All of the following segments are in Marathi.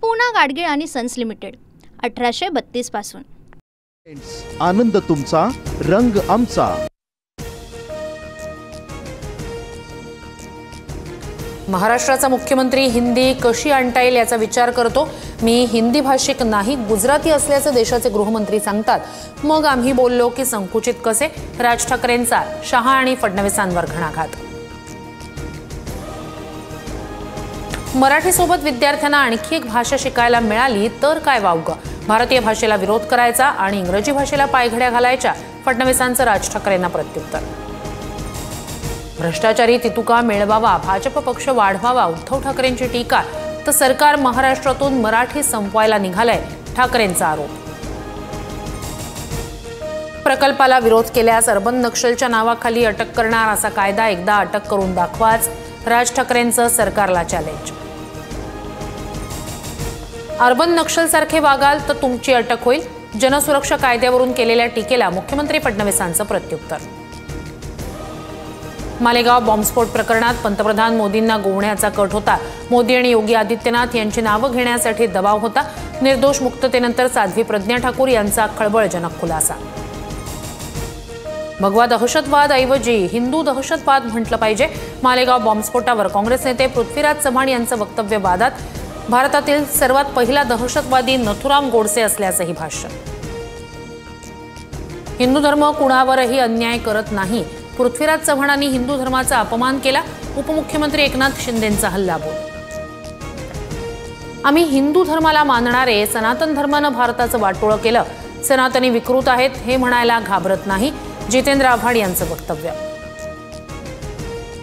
पूना गाडगीळ आणि सन्स लिमिटेड 1832 पासून। आनंद तुमचा, रंग आमचा। महाराष्ट्राचा मुख्यमंत्री हिंदी कशी आणता येईल याचा विचार करतो। मी हिंदी भाषिक नाही, गुजराती असल्याचे देशाचे गृहमंत्री सांगतात। मग आम्ही बोललो की संकुचित कसे? राज ठाकरेंचा शहा आणि फडणवीसांवर घणाघात। मराठीसोबत विद्यार्थ्यांना आणखी एक भाषा शिकायला मिळाली तर काय वावगं? भारतीय भाषेला विरोध करायचा आणि इंग्रजी भाषेला पायघड्या घालायच्या, फडणवीसांचं राज ठाकरेंना प्रत्युत्तर। भ्रष्टाचारी तितुका मिळवावा, भाजप पक्ष वाढवावा, उद्धव ठाकरेंची टीका, तर सरकार महाराष्ट्रातून मराठी संपवायला निघालंय, ठाकरेंचा आरोप। प्रकल्पाला विरोध केल्यास अर्बन नक्षलच्या नावाखाली अटक करणार असा कायदा एकदा अटक करून दाखवाच, राज ठाकरेंचं सरकारला चॅलेंज। अर्बन नक्षल सारखे वागाल तर तुमची अटक होईल, जनसुरक्षा कायद्यावरून केलेल्या टीकेला मुख्यमंत्री फडणवीसांचं प्रत्युत्तर। मालेगाव बॉम्बस्फोट प्रकरणात पंतप्रधान मोदींना गोवण्याचा कट होता। मोदी आणि योगी आदित्यनाथ यांची नावं घेण्यासाठी दबाव होता। निर्दोष मुक्ततेनंतर साध्वी प्रज्ञा ठाकूर यांचा खळबळजनक खुलासा। भगवा दहशतवाद ऐवजी हिंदू दहशतवाद म्हटलं पाहिजे। मालेगाव बॉम्बस्फोटावर काँग्रेस नेते पृथ्वीराज चव्हाण यांचं वक्तव्य वादात। भारतातील सर्वात पहिला दहशतवादी नथुराम गोडसे असल्याचंही भाष्य। हिंदू धर्म कुणावरही अन्याय करत नाही, पृथ्वीराज चव्हाणांनी हिंदू धर्माचा अपमान केला, उपमुख्यमंत्री एकनाथ शिंदेंचा हल्लाबोल। आम्ही हिंदू धर्माला मानणारे सनातन धर्मानं भारताचं वाटोळं केलं, सनातनी विकृत आहेत हे म्हणायला घाबरत नाही, जितेंद्र आव्हाड यांचं वक्तव्य।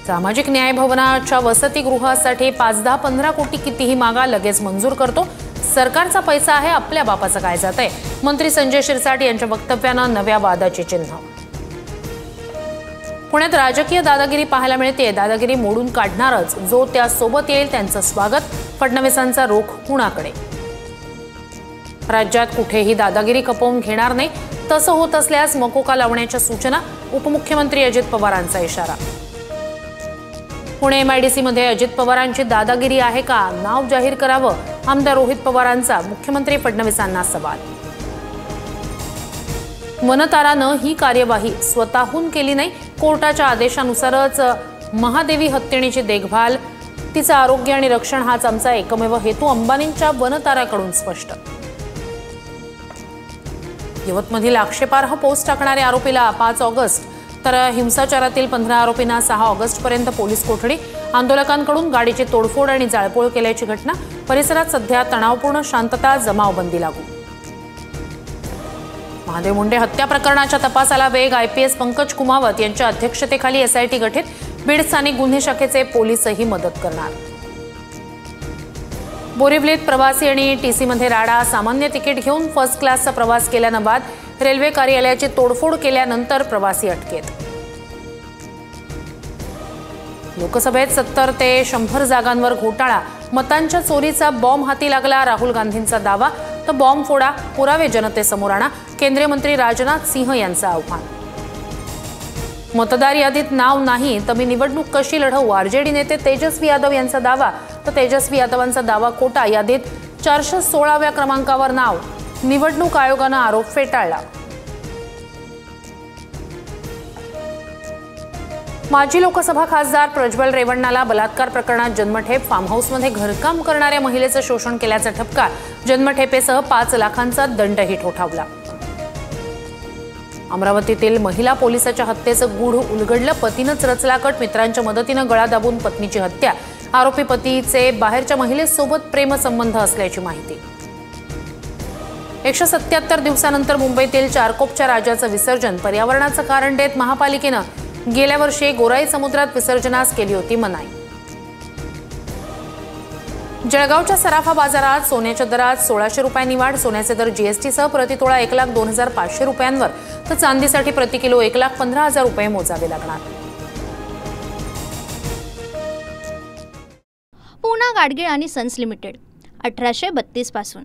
सामाजिक न्याय भवनाच्या वसतिगृहासाठी 5-10-15 कोटी कितीही मागा, लगेच मंजूर करतो, सरकारचा पैसा आहे, आपल्या बापाचं काय जातंय, मंत्री संजय शिरसाट यांच्या वक्तव्यानं नव्या वादाची चिन्ह। पुण्यात राजकीय दादागिरी पाहायला मिळते, दादागिरी मोडून काढणारच, जो त्यासोबत येईल त्यांचं स्वागत, फडणवीसांचा रोख कुणाकडे? राज्यात कुठेही दादागिरी खपवून घेणार नाही, तसं होत असल्यास मकोका लावण्याच्या सूचना, उपमुख्यमंत्री अजित पवारांचा इशारा। पुणे MIDC मध्ये अजित पवारांची दादागिरी आहे का? नाव जाहीर करावं, आमदार रोहित पवारांचा मुख्यमंत्री फडणवीसांना सवाल। वनतारानं ही कार्यवाही स्वतःहून केली नाही, कोर्टाच्या आदेशानुसारच महादेवी हत्तीणीची देखभाल, तिचं आरोग्य आणि रक्षण हाच आमचा एकमेव हेतू, अंबानींच्या वनताराकडून स्पष्ट। यवतमधील आक्षेपार्ह पोस्ट टाकणाऱ्या आरोपीला 5 ऑगस्ट तर हिंसाचारातील 15 आरोपींना 6 ऑगस्टपर्यंत पोलीस कोठडी। आंदोलकांकडून गाडीची तोडफोड आणि जाळपोळ केल्याची घटना। परिसरात सध्या तणावपूर्ण शांतता, जमावबंदी लागू। महादेव मुंडे हत्या प्रकरणाच्या तपासाला वेग, IPS पंकज कुमावत यांच्या अध्यक्षतेखाली SIT गठीत, बीड स्थानिक गुन्हे शाखेचे पोलीसही मदत करणार। बोरिवलीत प्रवासी आणि TC मध्ये राडा, सामान्य तिकीट घेऊन फर्स्ट क्लासचा प्रवास केल्यानं वाद, रेल्वे कार्यालयाची तोडफोड केल्यानंतर प्रवासी अटकेत। लोकसभेत 70 ते 100 जागांवर घोटाळा, मतांच्या चोरीचा बॉम्ब हाती लागला, राहुल गांधींचा दावा, तर बॉम्ब फोडा, पुरावे जनतेसमोर आणा, केंद्रीय मंत्री राजनाथ सिंह यांचं आव्हान। मतदार यादीत नाव नाही तर मी निवडणूक कशी लढवू, RJD नेते तेजस्वी यादव यांचा दावा, तर तेजस्वी यादवांचा दावा खोटा, यादीत 416व्या क्रमांकावर नाव, निवडणूक आयोगानं आरोप फेटाळला। माजी लोकसभा खासदार प्रज्वल रेवण्णाला बलात्कार प्रकरणात जन्मठेप, फार्म हाऊसमध्ये घरकाम करणाऱ्या महिलेचं शोषण केल्याचा ठपका, जन्मठेपेसह 5 लाखांचा दंडही ठोठावला। अमरावतीतील महिला पोलिसाच्या हत्येचं गूढ उलगडलं, पतीनंच रचला कट, मित्रांच्या मदतीनं गळा दाबून पत्नीची हत्या, आरोपी पतीचे बाहेरच्या महिलेसोबत प्रेमसंबंध असल्याची माहिती। 177 दिवसानंतर मुंबईतील चारकोपच्या राजाचं विसर्जन, पर्यावरणाचं कारण देत महापालिकेनं गेल्या वर्षी गोराई समुद्रात विसर्जनास केली होती मनाई। जळगावच्या सराफा बाजारात सोन्याच्या दरात 1600 रुपयांनी वाढ, सोन्याचे दर GST सह प्रतितोळा 1,02,500 रुपयांवर, तर चांदीसाठी प्रति किलो 1,15,000 रुपये मोजावे लागणार। पूना गाडगीळ आणि सन्स लिमिटेड 1832 पासून।